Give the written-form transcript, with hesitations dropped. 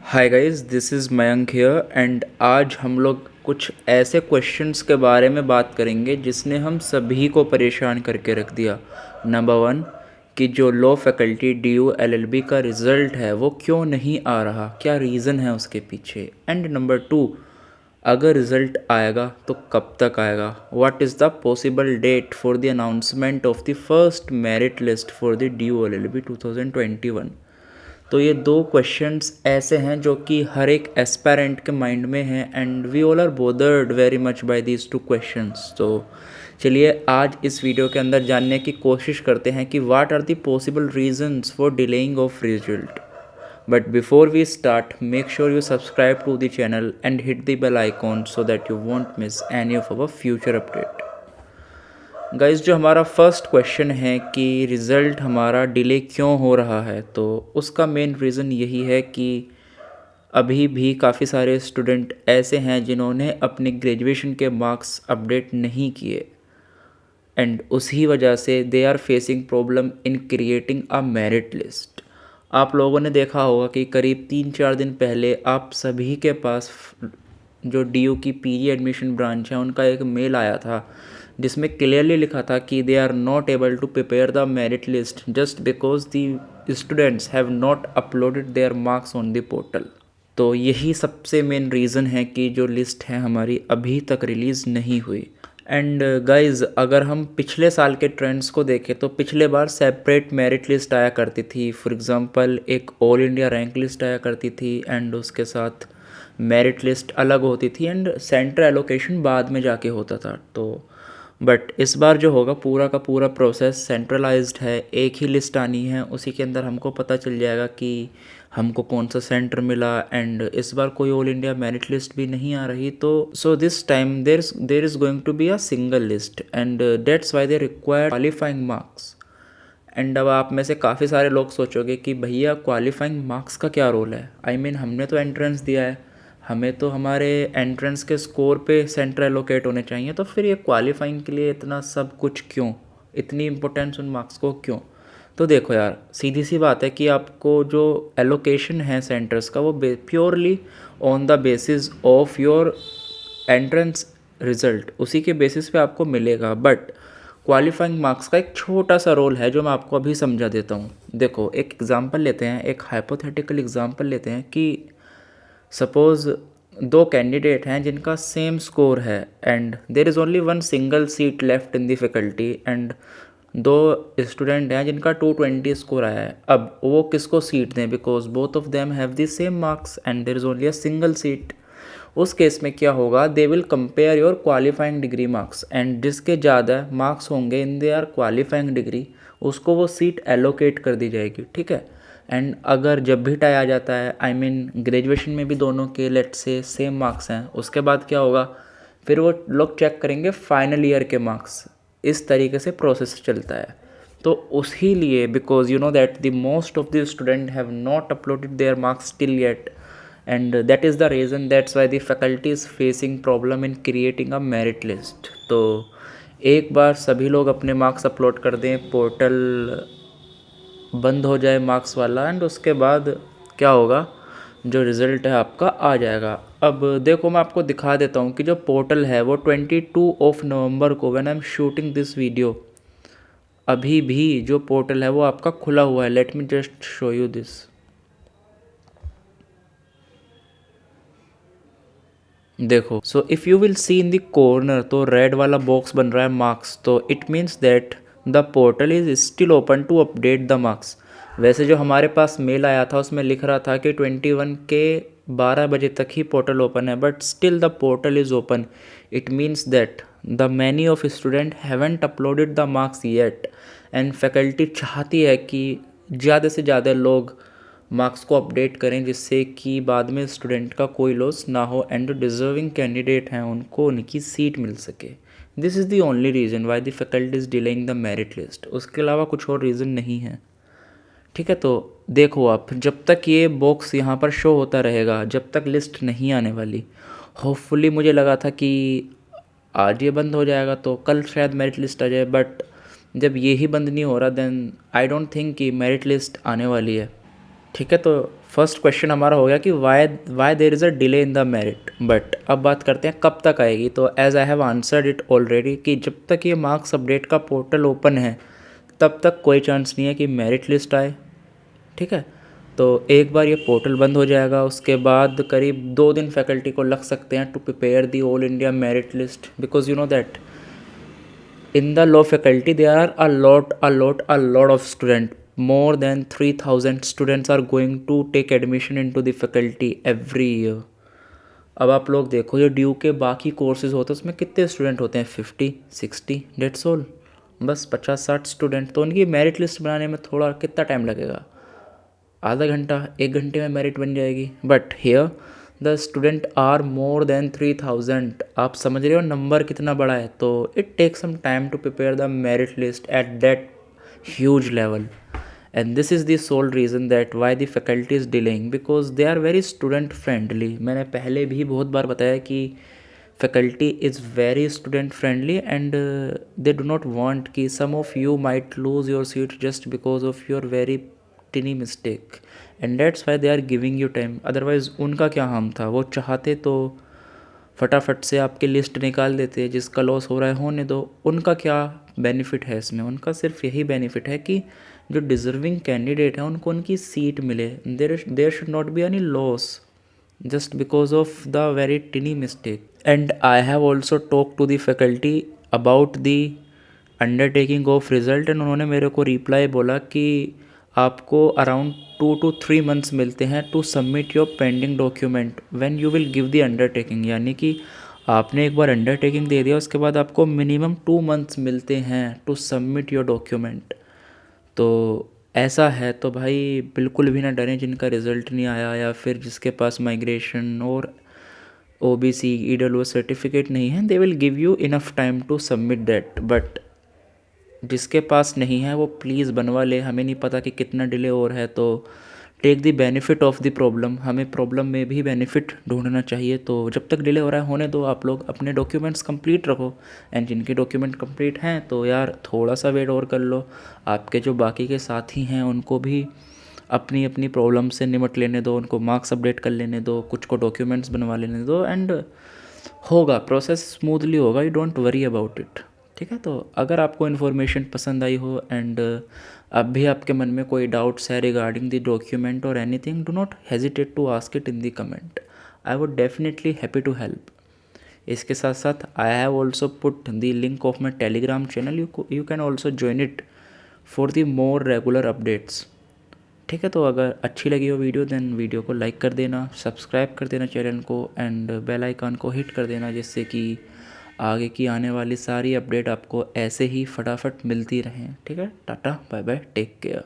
Hi guys, this is Mayank here and आज हम लोग कुछ ऐसे क्वेश्चंस के बारे में बात करेंगे जिसने हम सभी को परेशान करके रख दिया। नंबर वन, कि जो लॉ फैकल्टी DU LLB का रिज़ल्ट है वो क्यों नहीं आ रहा, क्या रीज़न है उसके पीछे। एंड नंबर टू, अगर रिज़ल्ट आएगा तो कब तक आएगा, what is the possible date for the announcement of the first merit list for the DU LLB 2021। तो ये दो क्वेश्चंस ऐसे हैं जो कि हर एक एस्पायरेंट के माइंड में हैं and we all are bothered very much by these two questions. तो चलिए आज इस वीडियो के अंदर जानने की कोशिश करते हैं कि what are the possible reasons for delaying of result. But before we start, make sure you subscribe to the channel and hit the bell icon so that you won't miss any of our future update. Guys, जो हमारा first question है कि result हमारा delay क्यों हो रहा है, तो उसका मेन रीज़न यही है कि अभी भी काफ़ी सारे स्टूडेंट ऐसे हैं जिन्होंने अपने ग्रेजुएशन के मार्क्स अपडेट नहीं किए एंड उसी वजह से they are facing problem in creating a merit list. आप लोगों ने देखा होगा कि करीब 3-4 दिन पहले आप सभी के पास जो DU की PG एडमिशन ब्रांच है उनका एक मेल आया था जिसमें क्लियरली लिखा था कि they are not able to prepare the merit list just because the students have not uploaded their marks on the portal. तो यही सबसे मेन रीज़न है कि जो लिस्ट है हमारी अभी तक रिलीज़ नहीं हुई। एंड गाइज़, अगर हम पिछले साल के ट्रेंड्स को देखें तो पिछले बार सेपरेट मेरिट लिस्ट आया करती थी। फॉर एग्ज़ाम्पल एक ऑल इंडिया रैंक लिस्ट आया करती थी एंड उसके साथ मेरिट लिस्ट अलग होती थी एंड सेंटर एलोकेशन बाद में जाके होता था। तो बट इस बार जो होगा पूरा का पूरा प्रोसेस सेंट्रलाइज्ड है, एक ही लिस्ट आनी है, उसी के अंदर हमको पता चल जाएगा कि हमको कौन सा सेंटर मिला एंड इस बार कोई ऑल इंडिया मेरिट लिस्ट भी नहीं आ रही। तो so this time there is going to be a single list and that's why they require qualifying marks. And अब आप में से काफ़ी सारे लोग सोचोगे कि भैया क्वालिफाइंग मार्क्स का क्या रोल है। आई मीन हमने तो एंट्रेंस दिया है, हमें तो हमारे एंट्रेंस के स्कोर पे सेंटर एलोकेट होने चाहिए, तो फिर ये क्वालिफाइंग के लिए इतना सब कुछ क्यों, इतनी इम्पोर्टेंस उन मार्क्स को क्यों। तो देखो यार, सीधी सी बात है कि आपको जो एलोकेशन है सेंटर्स का वो purely on the basis of your entrance result, उसी के बेसिस पे आपको मिलेगा। बट क्वालिफाइंग मार्क्स का एक छोटा सा रोल है जो मैं आपको अभी समझा देता हूँ। देखो, एक एग्ज़ाम्पल लेते हैं, एक हाइपोथेटिकल एग्ज़ाम्पल लेते हैं कि सपोज़ दो कैंडिडेट हैं जिनका सेम स्कोर है and there is only one single seat left in the faculty and दो स्टूडेंट हैं जिनका 220 स्कोर आया है। अब वो किसको सीट दें, because both of them have the same marks and there is only a single seat. उस केस में क्या होगा, they will compare your qualifying degree marks and जिसके ज़्यादा मार्क्स होंगे इन देयर क्वालिफाइंग डिग्री उसको वो सीट एलोकेट कर दी जाएगी, ठीक है। एंड अगर जब भी टाई आ जाता है, आई मीन ग्रेजुएशन में भी दोनों के लेट से सेम मार्क्स हैं, उसके बाद क्या होगा, फिर वो लोग चेक करेंगे फाइनल ईयर के मार्क्स। इस तरीके से प्रोसेस चलता है। तो उसी लिए because you know that the most of the student have not uploaded their marks till yet and that is the reason that's why the faculty is facing problem in creating a merit list। तो एक बार सभी लोग अपने marks upload कर दें, portal बंद हो जाए मार्क्स वाला एंड उसके बाद क्या होगा, जो रिज़ल्ट है आपका आ जाएगा। अब देखो, मैं आपको दिखा देता हूँ कि जो पोर्टल है वो 22 नवंबर को, when I am shooting this video, अभी भी जो पोर्टल है वो आपका खुला हुआ है। Let me just show you this. देखो, so if you will see in the corner तो रेड वाला बॉक्स बन रहा है मार्क्स, तो it means that the portal is still open to update the marks. वैसे जो हमारे पास मेल आया था उसमें लिख रहा था कि 21 के 12 बजे तक ही पोर्टल ओपन है, but still the portal is open. It means that the many of student haven't uploaded the marks yet and faculty चाहती है कि ज़्यादा से ज़्यादा लोग मार्क्स को अपडेट करें जिससे कि बाद में स्टूडेंट का कोई लॉस ना हो एंड जो डिज़र्विंग कैंडिडेट हैं उनको उनकी सीट मिल सके। This is the only reason why the faculty is delaying the merit list. उसके अलावा कुछ और रीज़न नहीं है, ठीक है। तो देखो, आप जब तक ये बॉक्स यहाँ पर शो होता रहेगा, जब तक लिस्ट नहीं आने वाली, होपफुली मुझे लगा था कि आज ये बंद हो जाएगा तो कल शायद मेरिट लिस्ट आ जाए, बट जब ये ही बंद नहीं हो रहा देन आई डोंट थिंक कि मेरिट लिस्ट आने वाली है, ठीक है। तो फर्स्ट क्वेश्चन हमारा हो गया कि why there is a delay in the merit. But अब बात करते हैं कब तक आएगी। तो as I have answered it already कि जब तक ये मार्क्स अपडेट का पोर्टल ओपन है तब तक कोई चांस नहीं है कि मेरिट लिस्ट आए। ठीक है, तो एक बार ये पोर्टल बंद हो जाएगा उसके बाद करीब 2 दिन फैकल्टी को लग सकते हैं to prepare the all India merit list, because you know that in the law faculty there are a lot of students. More than 3000 students are going to take admission into the faculty every year. अब आप लोग देखो ये due के बाकी courses होते हैं उसमें कितने स्टूडेंट होते हैं, 50-60 डेट्स ऑल, बस 50-60 स्टूडेंट। तो उनकी मेरिट लिस्ट बनाने में थोड़ा कितना टाइम लगेगा, आधा घंटा 1 घंटे में मेरिट बन जाएगी। But here the student are more than 3000। आप समझ रहे हो नंबर कितना बड़ा है। तो it take some time to prepare the merit list at that huge level, and this is the sole reason that why the faculty is delaying, because they are very student friendly. मैंने पहले भी बहुत बार बताया कि faculty is very student friendly and they do not want कि some of you might lose your seat just because of your very tiny mistake, and that's why they are giving you time. Otherwise उनका क्या harm था, वो चाहते तो फटाफट से आपकी लिस्ट निकाल देते, जिसका लॉस हो रहा है होने दो। उनका क्या बेनिफिट है इसमें, उनका सिर्फ यही बेनिफिट है कि जो डिज़र्विंग कैंडिडेट है उनको उनकी सीट मिले। There should not be any loss just because of the very tiny mistake. And I have also talked to the faculty about the undertaking of result, and उन्होंने मेरे को रिप्लाई बोला कि आपको अराउंड 2 to 3 months मिलते हैं to submit your pending document when you will give the undertaking. यानी कि आपने एक बार अंडरटेकिंग दे दिया उसके बाद आपको मिनिमम 2 months मिलते हैं टू सबमिट योर डॉक्यूमेंट। तो ऐसा है तो भाई बिल्कुल भी ना डरें जिनका रिज़ल्ट नहीं आया या फिर जिसके पास माइग्रेशन और OBC EWS सर्टिफिकेट नहीं है, they will give you enough time to submit that. But जिसके पास नहीं है वो प्लीज़ बनवा ले, हमें नहीं पता कि कितना डिले और है। तो take the benefit of the problem, हमें प्रॉब्लम में भी बेनिफिट ढूंढना चाहिए। तो जब तक डिले हो रहा है होने दो, आप लोग अपने डॉक्यूमेंट्स कंप्लीट रखो, एंड जिनके डॉक्यूमेंट कंप्लीट हैं तो यार थोड़ा सा वेट और कर लो। आपके जो बाकी के साथी हैं उनको भी अपनी अपनी प्रॉब्लम से निमट लेने दो, उनको मार्क्स अपडेट कर लेने दो, कुछ को डॉक्यूमेंट्स बनवा लेने दो, एंड होगा प्रोसेस स्मूथली होगा, you don't worry about it. ठीक है, तो अगर आपको इन्फॉर्मेशन पसंद आई हो एंड अब भी आपके मन में कोई डाउट्स है रिगार्डिंग द डॉक्यूमेंट और anything, do not hesitate to ask it in the comment, I would definitely happy to help. इसके साथ साथ I have also put the link of my Telegram channel, you can also join it for the more regular updates. ठीक है, तो अगर अच्छी लगी हो वीडियो देन वीडियो को लाइक कर देना, सब्सक्राइब कर देना चैनल को, एंड बेल आइकन को हिट कर देना, जिससे कि आगे की आने वाली सारी अपडेट आपको ऐसे ही फटाफट मिलती रहें। ठीक है, tata bye bye, take care.